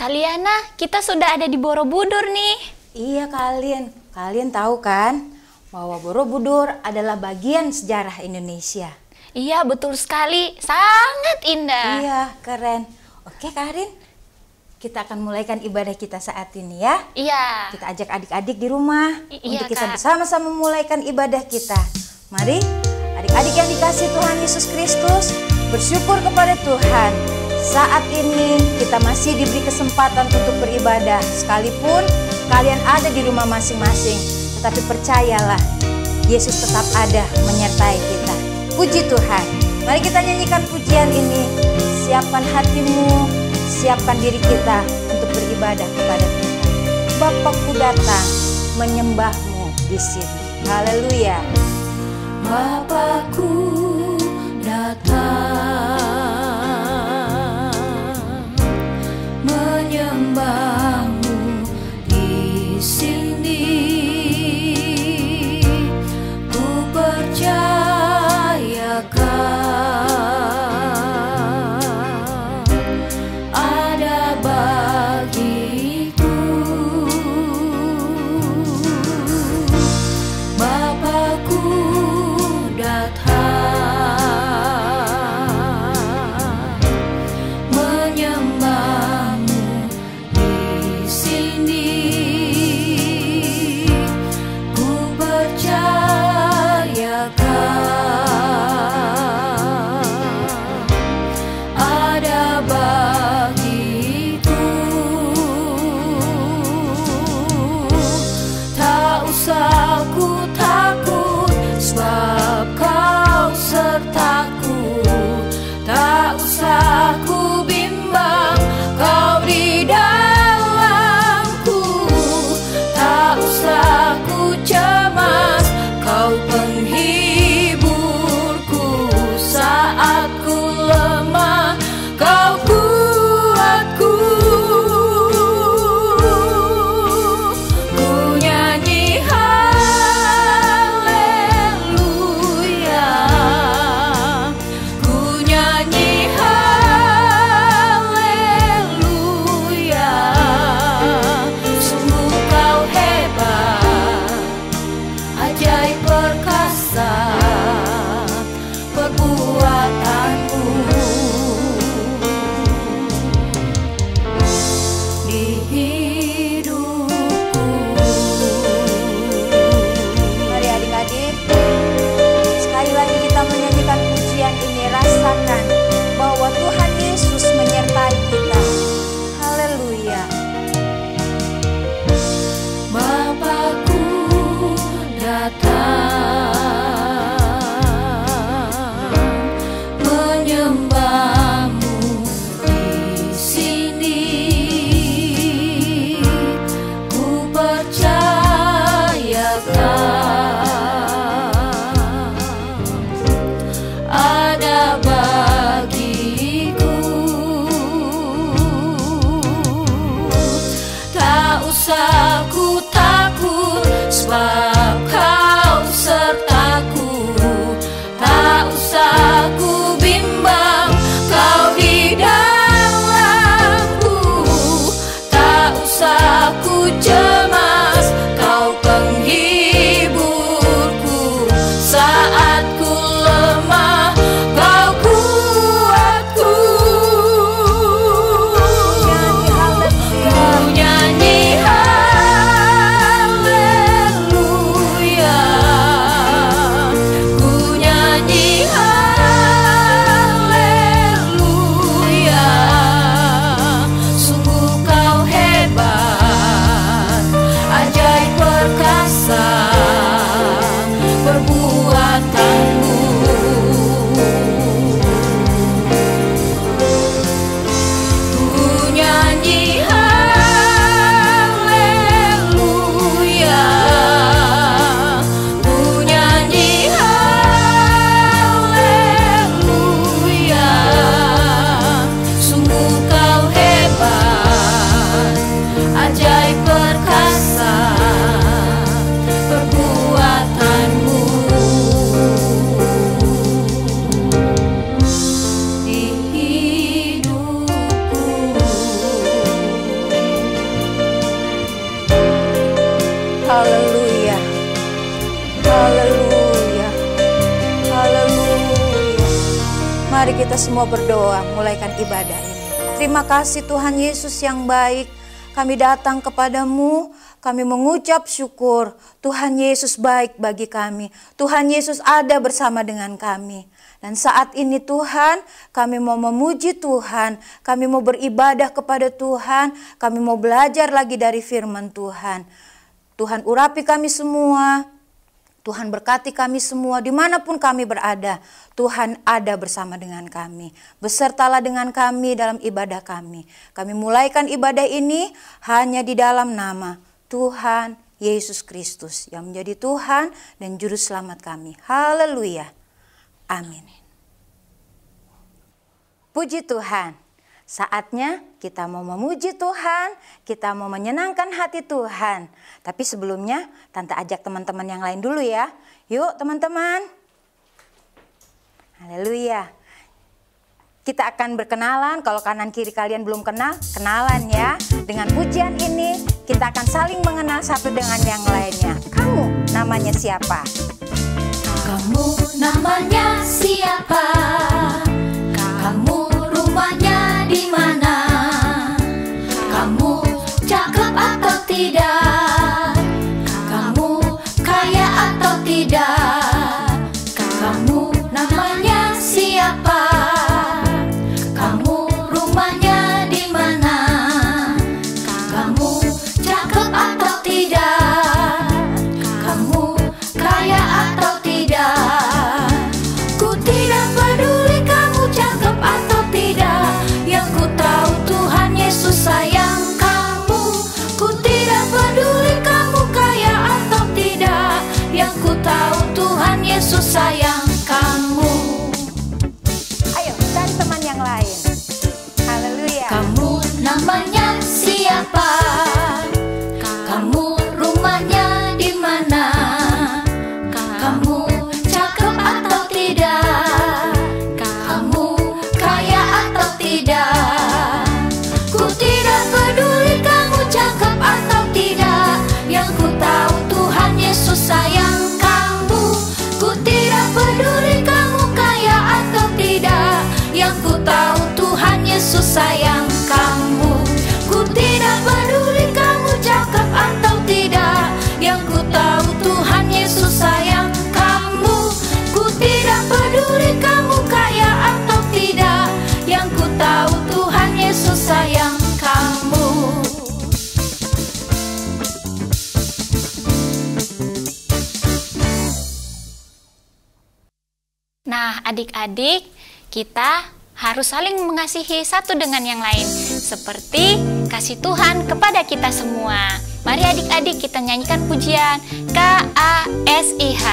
Kaliana, kita sudah ada di Borobudur nih. Iya kalian tahu kan bahwa Borobudur adalah bagian sejarah Indonesia. Iya, betul sekali. Sangat indah. Iya, keren. Oke Karin, kita akan mulaikan ibadah kita saat ini ya. Iya. Kita ajak adik-adik di rumah Iya, untuk kita Kak. bersama-sama memulaikan ibadah kita. Mari adik-adik yang dikasihi Tuhan Yesus Kristus, bersyukur kepada Tuhan. Saat ini kita masih diberi kesempatan untuk beribadah, sekalipun kalian ada di rumah masing-masing. Tetapi percayalah, Yesus tetap ada menyertai kita. Puji Tuhan. Mari kita nyanyikan pujian ini. Siapkan hatimu, siapkan diri kita untuk beribadah kepada Tuhan. Bapakku datang menyembahmu di sini. Haleluya. Bapakku datang menyembahmu di sini. Ku percayakan ada bagiku. Bapakku datang menyembahmu di sini. Ku percayakan ada bagiku. Tak usah ku takut, sebab kau sertaku. Tak usah ku bimbang, kau di dalamku. Tak usah ku cemas, kau penghiburku. Saat ku lemah, kau kuatku. Ku nyanyi haleluya, ku nyanyi haleluya. Sungguh kau hebat, ajaib perkasa perbuatanmu. Di hidupku. Mari adik-adik, sekali lagi kita menyanyikan pujian ini. Rasakan bahwa Tuhan Yesus menyertai kita. Haleluya. Bapakku datang menyembahmu di sini. Ku percayakan ada bagiku. Tak usah ku takut, sebab kau sertaku. Tak usah ku bimbang, kau di dalamku. Tak usah ku cemas, kau penghiburku. Saat ku lemah, Mari kita semua berdoa, mulaikan ibadah ini. Terima kasih Tuhan Yesus yang baik. Kami datang kepadamu, kami mengucap syukur. Tuhan Yesus baik bagi kami. Tuhan Yesus ada bersama dengan kami. Dan saat ini Tuhan, kami mau memuji Tuhan. Kami mau beribadah kepada Tuhan. Kami mau belajar lagi dari firman Tuhan. Tuhan urapi kami semua. Tuhan berkati kami semua dimanapun kami berada. Tuhan ada bersama dengan kami. Besertalah dengan kami dalam ibadah kami. Kami mulaikan ibadah ini hanya di dalam nama Tuhan Yesus Kristus yang menjadi Tuhan dan Juru Selamat kami. Haleluya. Amin. Puji Tuhan. Saatnya kita mau memuji Tuhan, kita mau menyenangkan hati Tuhan. Tapi sebelumnya, Tante ajak teman-teman yang lain dulu ya. Yuk teman-teman. Haleluya. Kita akan berkenalan, kalau kanan kiri kalian belum kenal, kenalan ya. Dengan pujian ini, kita akan saling mengenal satu dengan yang lainnya. Kamu namanya siapa? Kamu namanya siapa? Kamu rumahnya di mana? Kamu cakep atau tidak? Kamu kaya atau tidak? Kamu namanya siapa? Kamu rumahnya di mana? Kamu cakep atau tidak? Kamu kaya atau tidak? Ku tidak peduli kamu cakep atau tidak. Yang ku tahu Tuhan Yesus sayang kamu. Ku tidak peduli kamu kaya atau tidak. Yang ku tahu Tuhan Yesus sayang kamu. Ayo cari teman yang lain. Haleluya. Kamu namanya siapa? Kamu rumahnya di mana? Kamu cakep atau tidak? Kamu kaya atau tidak? Ku tidak peduli kamu cakep atau tidak. Yang ku tahu Tuhan Yesus sayang kamu. Ku tidak peduli kamu kaya atau tidak. Yang ku tahu Tuhan Yesus sayang kamu. Ku tidak peduli kamu cakep atau tidak. Yang ku tahu Tuhan Yesus sayang kamu. Ku tidak peduli kamu kaya atau tidak. Yang ku tahu Tuhan Yesus sayang kamu. Nah, adik-adik, kita harus saling mengasihi satu dengan yang lain, seperti kasih Tuhan kepada kita semua. Mari adik-adik kita nyanyikan pujian KASIH.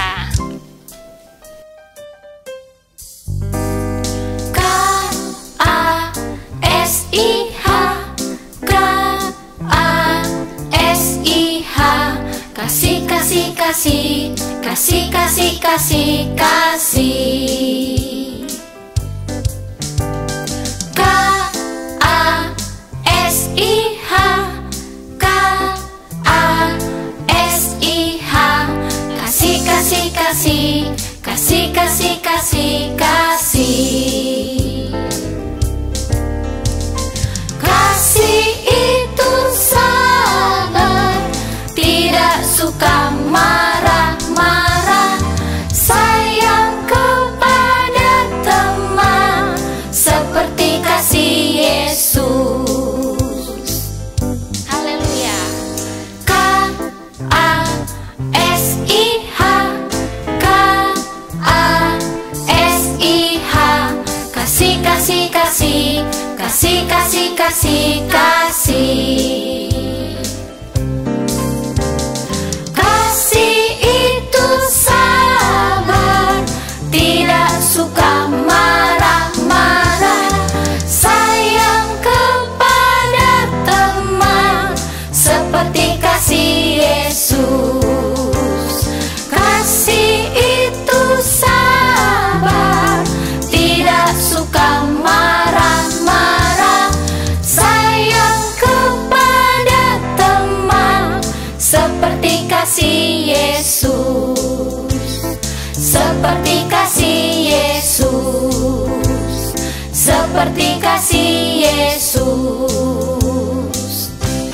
KASIH, KASIH, kasih, kasih, kasih, kasih, kasih, kasih, kasih. KASIH, KASIH, kasih, kasih, kasih, kasih, kasih, kasih, kasih. Kasih itu sabar, tidak suka marah-marah, sayang kepada teman, seperti kasih Yesus. Haleluya. KASIH, KASIH, kasih, kasih, kasih, kasih, kasih, kasih, kasih. Kasih itu sabar, tidak suka marah-marah, sayang kepada teman, seperti kasih Yesus. Kasih itu sabar, tidak suka marah-marah, sayang kepada teman, seperti kasih Yesus. Seperti kasih Yesus. kasih Yesus.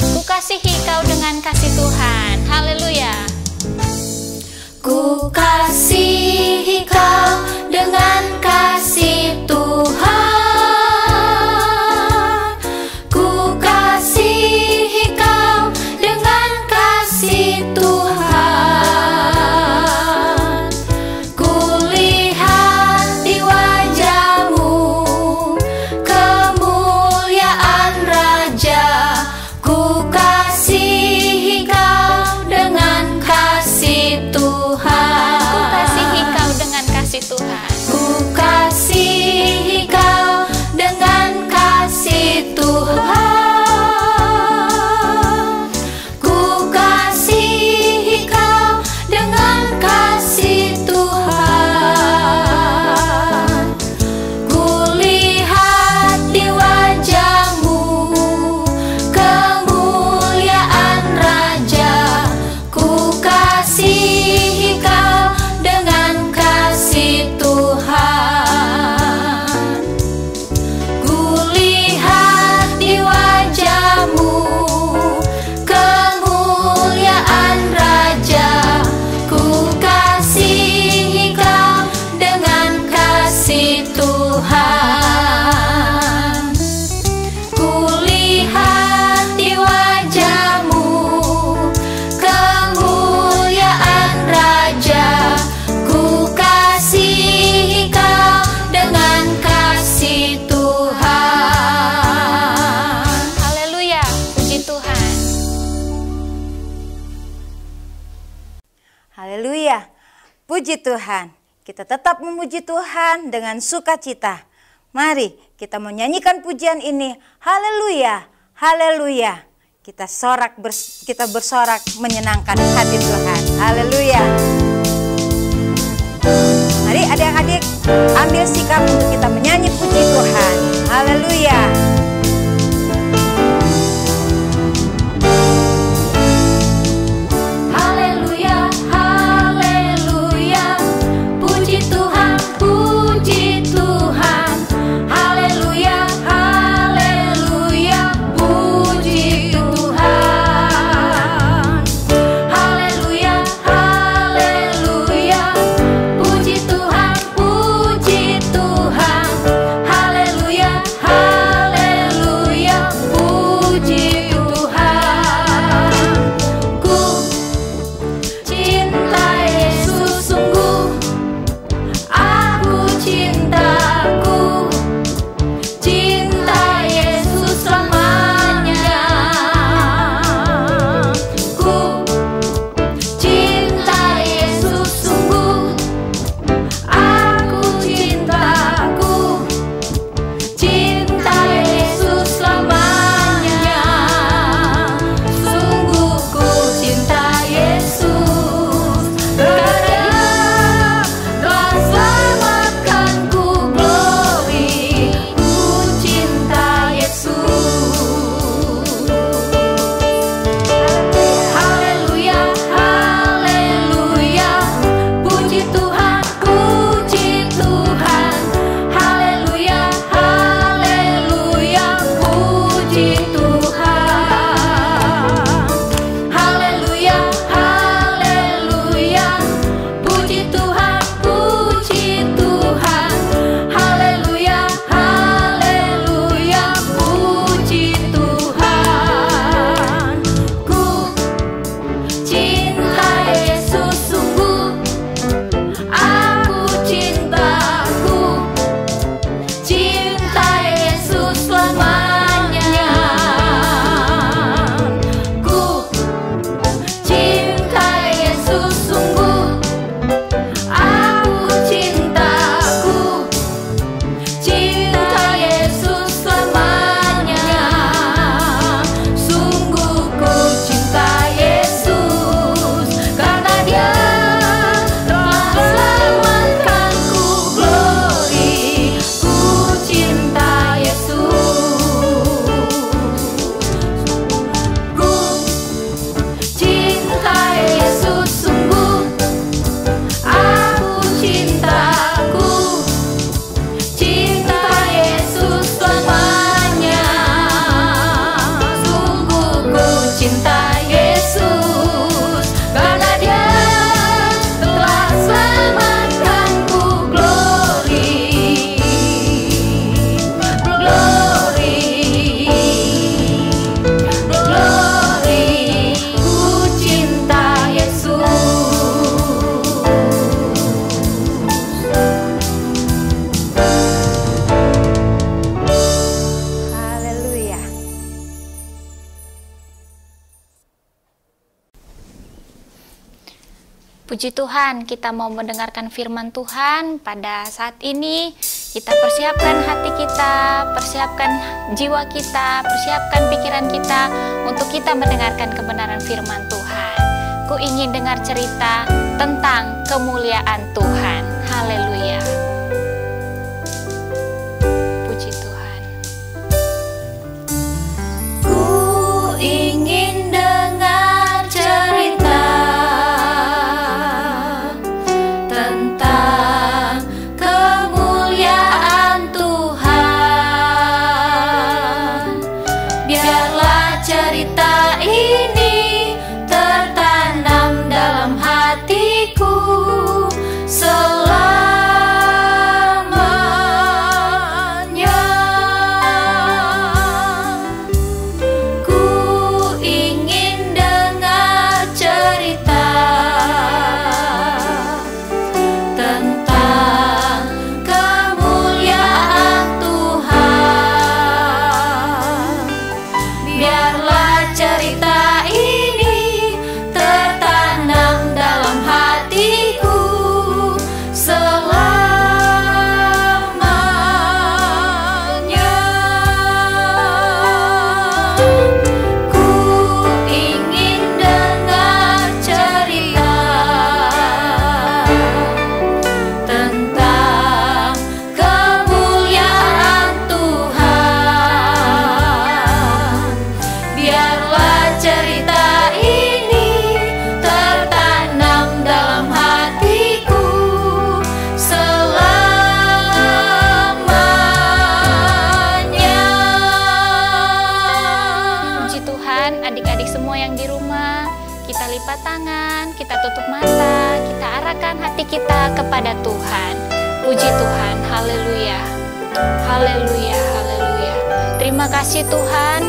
Ku kasihi kau dengan kasih Tuhan. Haleluya. Ku kasihi kau dengan kasih Tuhan. Ku kasihi kau dengan kasih Tuhan. Ku lihat di wajahmu kemuliaan Raja. Ku kasihi kau dengan kasih Tuhan. Ku kasihi kau dengan kasih Tuhan. Ku kasihi kau dengan kasih Tuhan. Ku kasihi kau dengan kasih Tuhan. Ku lihat di wajahmu kemuliaan Raja. Ku kasihi kau dengan kasih Tuhan. Ku lihat di wajahmu kemuliaan Raja. Ku kasihi kau dengan kasih Tuhan. Ku lihat di wajahmu kemuliaan Raja. Ku kasihi kau dengan kasih Tuhan. Haleluya. Puji Tuhan. Haleluya. Puji Tuhan. Kita tetap memuji Tuhan dengan sukacita. Mari kita menyanyikan pujian ini. Haleluya. Haleluya. Kita bersorak menyenangkan hati Tuhan. Haleluya. Mari adik-adik ambil sikap untuk kita menyanyi puji Tuhan. Haleluya. Haleluya, haleluya. Puji Tuhan, puji Tuhan. Haleluya, haleluya. Puji Tuhan. Haleluya, haleluya. Puji Tuhan, puji Tuhan. Haleluya, haleluya. Puji Tuhan, kita mau mendengarkan firman Tuhan pada saat ini. Kita persiapkan hati kita, persiapkan jiwa kita, persiapkan pikiran kita untuk kita mendengarkan kebenaran firman Tuhan. Ku ingin dengar cerita tentang kemuliaan Tuhan. Haleluya. Puji Tuhan. Ku ingin dengar cerita tentang kemuliaan Tuhan. Biarlah cerita ini tertanam dalam hatiku selamanya. Ku ingin dengar cerita tentang kemuliaan Tuhan. Biarlah cerita ini tertanam dalam hatiku selamanya. Ku ingin dengar cerita tentang kemuliaan Tuhan. Biarlah cerita ini tertanam dalam hatiku selamanya. Puji Tuhan, adik-adik semua yang di rumah, kita lipat tangan, kita tutup mata, kita arahkan hati kita kepada Tuhan. Puji Tuhan, haleluya. Haleluya, haleluya. Terima kasih Tuhan.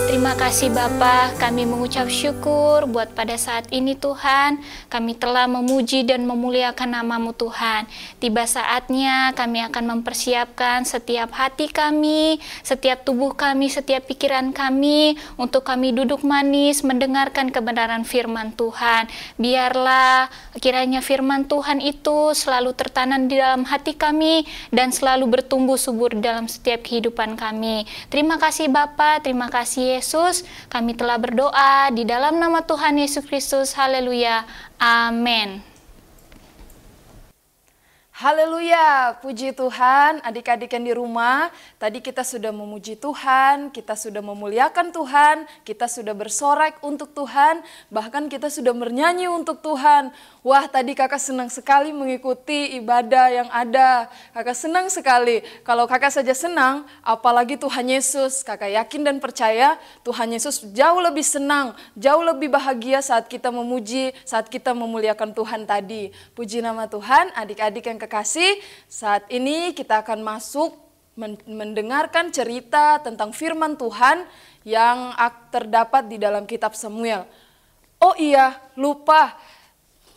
Terima kasih Bapa, kami mengucap syukur buat pada saat ini Tuhan, kami telah memuji dan memuliakan nama-Mu Tuhan. Tiba saatnya kami akan mempersiapkan setiap hati kami, setiap tubuh kami, setiap pikiran kami, untuk kami duduk manis mendengarkan kebenaran firman Tuhan. Biarlah kiranya firman Tuhan itu selalu tertanam di dalam hati kami dan selalu bertumbuh subur dalam setiap kehidupan kami. Terima kasih Bapa, terima kasih Yesus, kami telah berdoa di dalam nama Tuhan Yesus Kristus. Haleluya. Amin. Haleluya, puji Tuhan. Adik-adik yang di rumah, tadi kita sudah memuji Tuhan, kita sudah memuliakan Tuhan, kita sudah bersorak untuk Tuhan, bahkan kita sudah bernyanyi untuk Tuhan. Wah, tadi kakak senang sekali mengikuti ibadah yang ada. Kakak senang sekali. Kalau kakak saja senang, apalagi Tuhan Yesus. Kakak yakin dan percaya Tuhan Yesus jauh lebih senang, jauh lebih bahagia saat kita memuji, saat kita memuliakan Tuhan tadi. Puji nama Tuhan, adik-adik yang kekasih, saat ini kita akan masuk mendengarkan cerita tentang firman Tuhan yang terdapat di dalam kitab Samuel. Oh iya, lupa.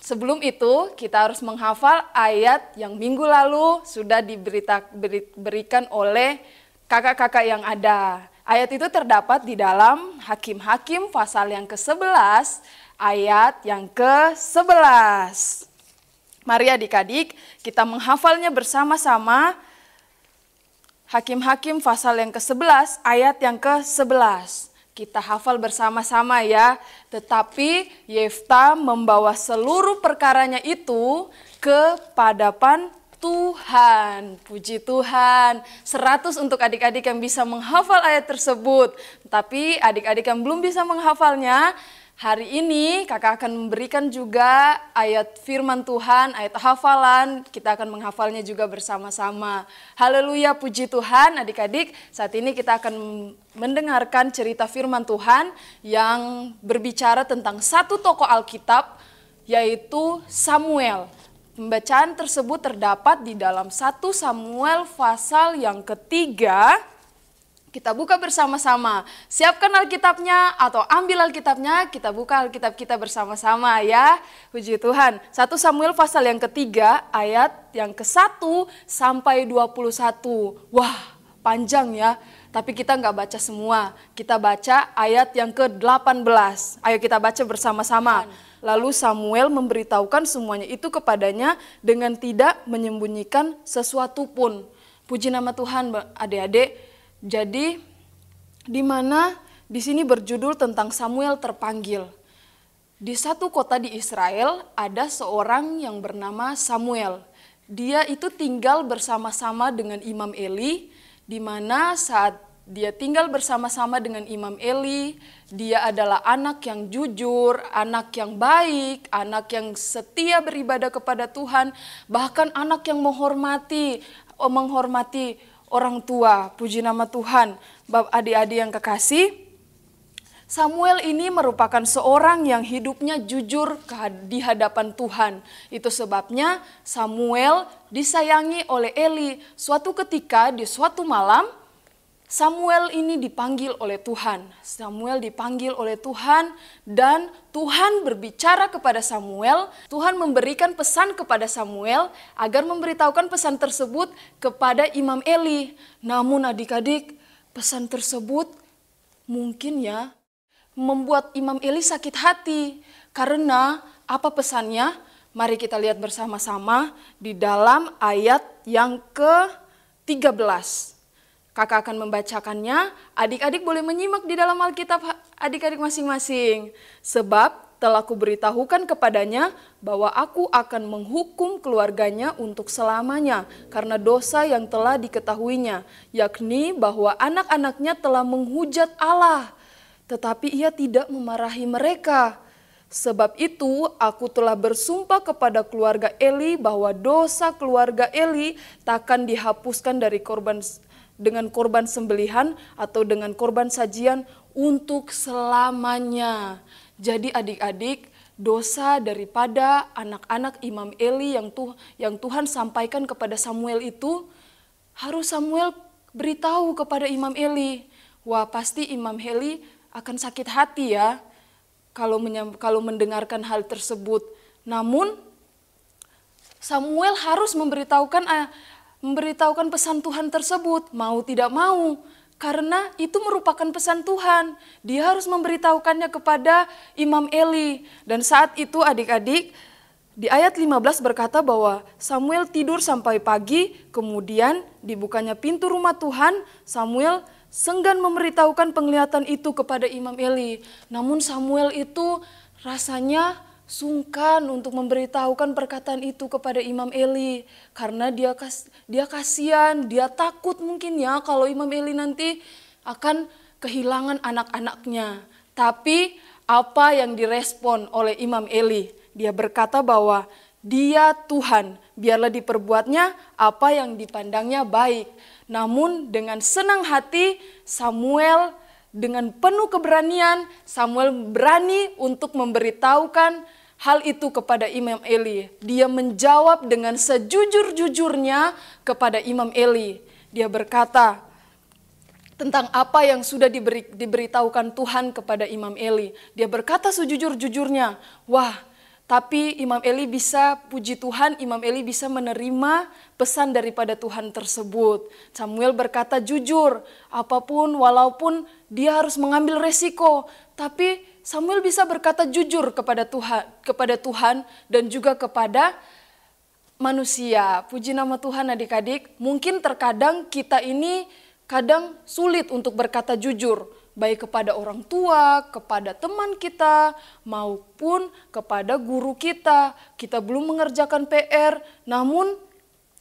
Sebelum itu, kita harus menghafal ayat yang minggu lalu sudah diberikan oleh kakak-kakak yang ada. Ayat itu terdapat di dalam Hakim-Hakim pasal yang ke-11, ayat yang ke-11. Mari adik-adik, kita menghafalnya bersama-sama. Hakim-Hakim pasal yang ke-11, ayat yang ke-11. Kita hafal bersama-sama ya. Tetapi Yefta membawa seluruh perkaranya itu ke hadapan Tuhan. Puji Tuhan. 100 untuk adik-adik yang bisa menghafal ayat tersebut. Tapi adik-adik yang belum bisa menghafalnya, hari ini kakak akan memberikan juga ayat firman Tuhan, ayat hafalan. Kita akan menghafalnya juga bersama-sama. Haleluya, puji Tuhan adik-adik. Saat ini kita akan mendengarkan cerita firman Tuhan yang berbicara tentang satu tokoh Alkitab, yaitu Samuel. Pembacaan tersebut terdapat di dalam 1 Samuel pasal yang ketiga. Kita buka bersama-sama. Siapkan Alkitabnya atau ambil Alkitabnya, kita buka Alkitab kita bersama-sama ya. Puji Tuhan. 1 Samuel pasal yang ketiga ayat yang ke-1 sampai 21. Wah, panjang ya. Tapi kita nggak baca semua. Kita baca ayat yang ke-18. Ayo kita baca bersama-sama. Lalu Samuel memberitahukan semuanya itu kepadanya dengan tidak menyembunyikan sesuatu pun. Puji nama Tuhan, adik-adik. Jadi di mana di sini berjudul tentang Samuel terpanggil. Di satu kota di Israel ada seorang yang bernama Samuel. Dia itu tinggal bersama-sama dengan Imam Eli, di mana saat dia tinggal bersama-sama dengan Imam Eli, dia adalah anak yang jujur, anak yang baik, anak yang setia beribadah kepada Tuhan, bahkan anak yang menghormati orang tua. Puji nama Tuhan. Bapak adik-adik yang kekasih, Samuel ini merupakan seorang yang hidupnya jujur di hadapan Tuhan. Itu sebabnya Samuel disayangi oleh Eli. Suatu ketika di suatu malam, Samuel ini dipanggil oleh Tuhan. Samuel dipanggil oleh Tuhan dan Tuhan berbicara kepada Samuel. Tuhan memberikan pesan kepada Samuel agar memberitahukan pesan tersebut kepada Imam Eli. Namun adik-adik, pesan tersebut mungkin ya membuat Imam Eli sakit hati. Karena apa pesannya? Mari kita lihat bersama-sama di dalam ayat yang ke-13. Kakak akan membacakannya, adik-adik boleh menyimak di dalam Alkitab adik-adik masing-masing. Sebab telah kuberitahukan kepadanya bahwa aku akan menghukum keluarganya untuk selamanya karena dosa yang telah diketahuinya, yakni bahwa anak-anaknya telah menghujat Allah, tetapi ia tidak memarahi mereka. Sebab itu aku telah bersumpah kepada keluarga Eli bahwa dosa keluarga Eli takkan dihapuskan dari dengan korban sembelihan atau dengan korban sajian untuk selamanya. Jadi adik-adik, dosa daripada anak-anak Imam Eli yang Tuhan sampaikan kepada Samuel itu harus Samuel beritahu kepada Imam Eli. Wah, pasti Imam Eli akan sakit hati ya kalau mendengarkan hal tersebut. Namun Samuel harus memberitahukan pesan Tuhan tersebut, mau tidak mau, karena itu merupakan pesan Tuhan. Dia harus memberitahukannya kepada Imam Eli. Dan saat itu adik-adik, di ayat 15 berkata bahwa Samuel tidur sampai pagi, kemudian dibukanya pintu rumah Tuhan. Samuel senggan memberitahukan penglihatan itu kepada Imam Eli. Namun Samuel itu rasanya sungkan untuk memberitahukan perkataan itu kepada Imam Eli. Karena dia kasihan, dia takut mungkin ya kalau Imam Eli nanti akan kehilangan anak-anaknya. Tapi apa yang direspon oleh Imam Eli? Dia berkata bahwa dia Tuhan, biarlah diperbuatnya apa yang dipandangnya baik. Namun dengan senang hati Samuel dengan penuh keberanian, Samuel berani untuk memberitahukan hal itu kepada Imam Eli. Dia menjawab dengan sejujur-jujurnya kepada Imam Eli. Dia berkata tentang apa yang sudah diberitahukan Tuhan kepada Imam Eli. Dia berkata sejujur-jujurnya, wah, tapi Imam Eli bisa, puji Tuhan, Imam Eli bisa menerima pesan daripada Tuhan tersebut. Samuel berkata jujur, apapun, walaupun dia harus mengambil resiko, tapi Samuel bisa berkata jujur kepada Tuhan dan juga kepada manusia. Puji nama Tuhan adik-adik. Mungkin terkadang kita ini kadang sulit untuk berkata jujur, baik kepada orang tua, kepada teman kita, maupun kepada guru kita. Kita belum mengerjakan PR, namun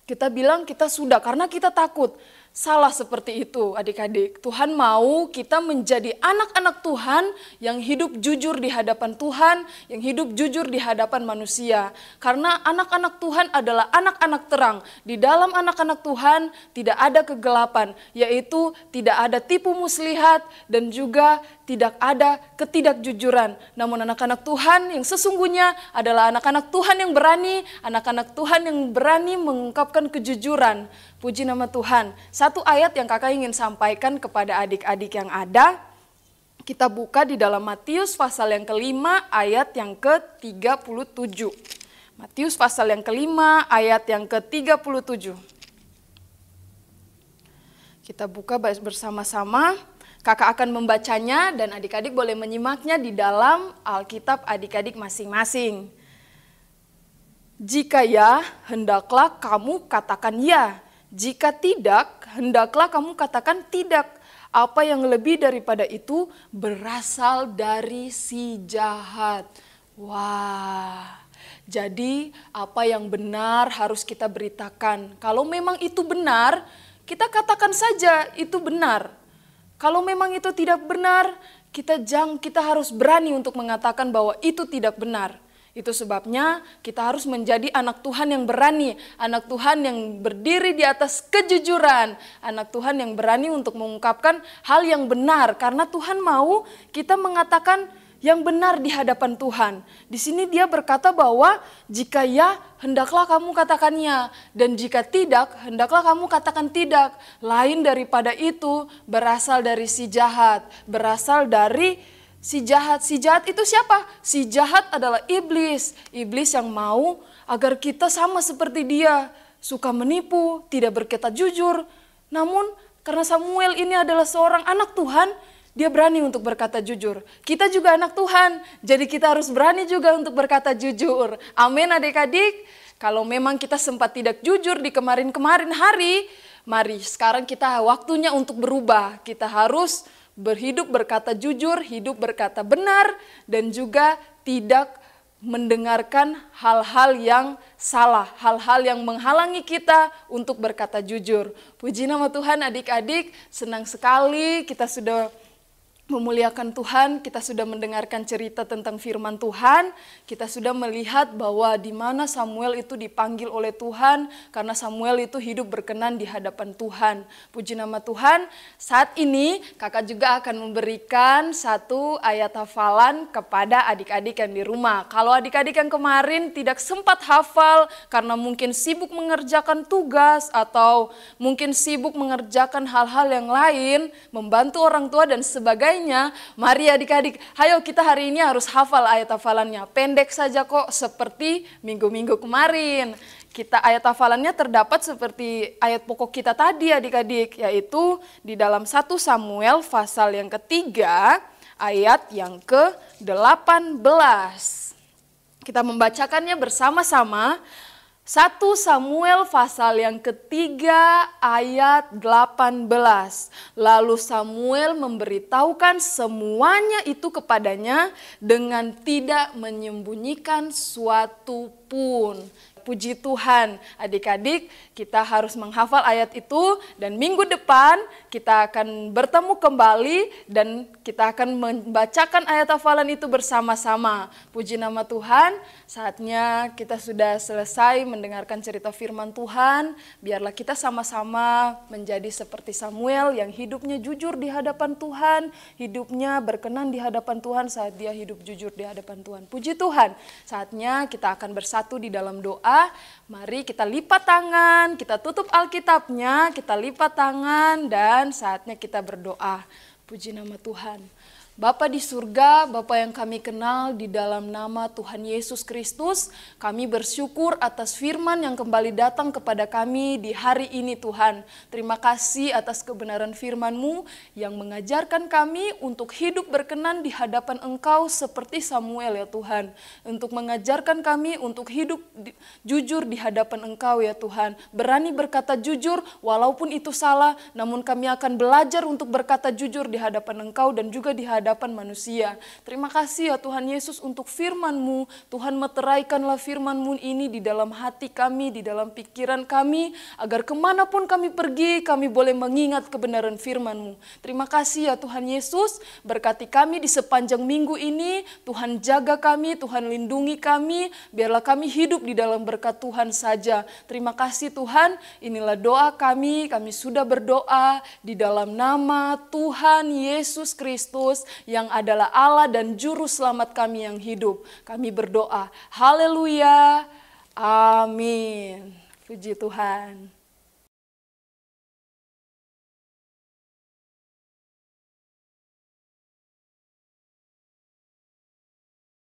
kita bilang kita sudah karena kita takut. Salah seperti itu adik-adik. Tuhan mau kita menjadi anak-anak Tuhan yang hidup jujur di hadapan Tuhan, yang hidup jujur di hadapan manusia. Karena anak-anak Tuhan adalah anak-anak terang. Di dalam anak-anak Tuhan tidak ada kegelapan, yaitu tidak ada tipu muslihat dan juga tidak ada ketidakjujuran. Namun anak-anak Tuhan yang sesungguhnya adalah anak-anak Tuhan yang berani, anak-anak Tuhan yang berani mengungkapkan kejujuran. Puji nama Tuhan. Satu ayat yang kakak ingin sampaikan kepada adik-adik yang ada, kita buka di dalam Matius pasal yang kelima ayat yang ke-37. Matius pasal yang kelima ayat yang ke-37. Kita buka bersama-sama. Kakak akan membacanya dan adik-adik boleh menyimaknya di dalam Alkitab adik-adik masing-masing. Jika ya, hendaklah kamu katakan ya. Jika tidak, hendaklah kamu katakan tidak. Apa yang lebih daripada itu berasal dari si jahat. Wah, jadi apa yang benar harus kita beritakan. Kalau memang itu benar, kita katakan saja itu benar. Kalau memang itu tidak benar, kita harus berani untuk mengatakan bahwa itu tidak benar. Itu sebabnya kita harus menjadi anak Tuhan yang berani, anak Tuhan yang berdiri di atas kejujuran, anak Tuhan yang berani untuk mengungkapkan hal yang benar, karena Tuhan mau kita mengatakan yang benar di hadapan Tuhan. Di sini dia berkata bahwa jika ya, hendaklah kamu katakannya, dan jika tidak, hendaklah kamu katakan tidak. Lain daripada itu berasal dari si jahat, berasal dari si jahat. Si jahat itu siapa? Si jahat adalah iblis. Iblis yang mau agar kita sama seperti dia, suka menipu, tidak berkata jujur. Namun karena Samuel ini adalah seorang anak Tuhan, dia berani untuk berkata jujur. Kita juga anak Tuhan, jadi kita harus berani juga untuk berkata jujur. Amin adik-adik. Kalau memang kita sempat tidak jujur di kemarin-kemarin hari, mari sekarang kita waktunya untuk berubah. Kita harus berhidup berkata jujur, hidup berkata benar, dan juga tidak mendengarkan hal-hal yang salah, hal-hal yang menghalangi kita untuk berkata jujur. Puji nama Tuhan adik-adik, senang sekali kita sudah memuliakan Tuhan, kita sudah mendengarkan cerita tentang firman Tuhan, kita sudah melihat bahwa di mana Samuel itu dipanggil oleh Tuhan, karena Samuel itu hidup berkenan di hadapan Tuhan. Puji nama Tuhan, saat ini kakak juga akan memberikan satu ayat hafalan kepada adik-adik yang di rumah. Kalau adik-adik yang kemarin tidak sempat hafal, karena mungkin sibuk mengerjakan tugas, atau mungkin sibuk mengerjakan hal-hal yang lain, membantu orang tua dan sebagainya, mari adik-adik, ayo kita hari ini harus hafal ayat hafalannya. Pendek saja kok, seperti minggu-minggu kemarin. Kita ayat hafalannya terdapat seperti ayat pokok kita tadi adik-adik, yaitu di dalam 1 Samuel pasal yang ketiga, ayat yang ke-18. Kita membacakannya bersama-sama. 1 Samuel pasal yang ketiga ayat 18. Lalu Samuel memberitahukan semuanya itu kepadanya dengan tidak menyembunyikan suatu pun. Puji Tuhan, adik-adik, kita harus menghafal ayat itu, dan minggu depan kita akan bertemu kembali dan kita akan membacakan ayat hafalan itu bersama-sama. Puji nama Tuhan, saatnya kita sudah selesai mendengarkan cerita firman Tuhan. Biarlah kita sama-sama menjadi seperti Samuel yang hidupnya jujur di hadapan Tuhan, hidupnya berkenan di hadapan Tuhan saat dia hidup jujur di hadapan Tuhan. Puji Tuhan, saatnya kita akan bersatu di dalam doa. Mari kita lipat tangan, kita tutup Alkitabnya, kita lipat tangan, dan saatnya kita berdoa. Puji nama Tuhan. Bapa di surga, Bapa yang kami kenal, di dalam nama Tuhan Yesus Kristus, kami bersyukur atas firman yang kembali datang kepada kami di hari ini Tuhan. Terima kasih atas kebenaran firman-Mu yang mengajarkan kami untuk hidup berkenan di hadapan Engkau seperti Samuel ya Tuhan. Untuk mengajarkan kami untuk hidup jujur di hadapan Engkau ya Tuhan. Berani berkata jujur walaupun itu salah, namun kami akan belajar untuk berkata jujur di hadapan Engkau dan juga di hadapan manusia. Terima kasih ya Tuhan Yesus untuk firman-Mu. Tuhan meteraikanlah firman-Mu ini di dalam hati kami, di dalam pikiran kami, agar kemanapun kami pergi, kami boleh mengingat kebenaran firman-Mu. Terima kasih ya Tuhan Yesus, berkati kami di sepanjang minggu ini. Tuhan jaga kami, Tuhan lindungi kami, biarlah kami hidup di dalam berkat Tuhan saja. Terima kasih Tuhan, inilah doa kami sudah berdoa di dalam nama Tuhan Yesus Kristus, yang adalah Allah dan Juru Selamat kami yang hidup. Kami berdoa, haleluya, amin. Puji Tuhan.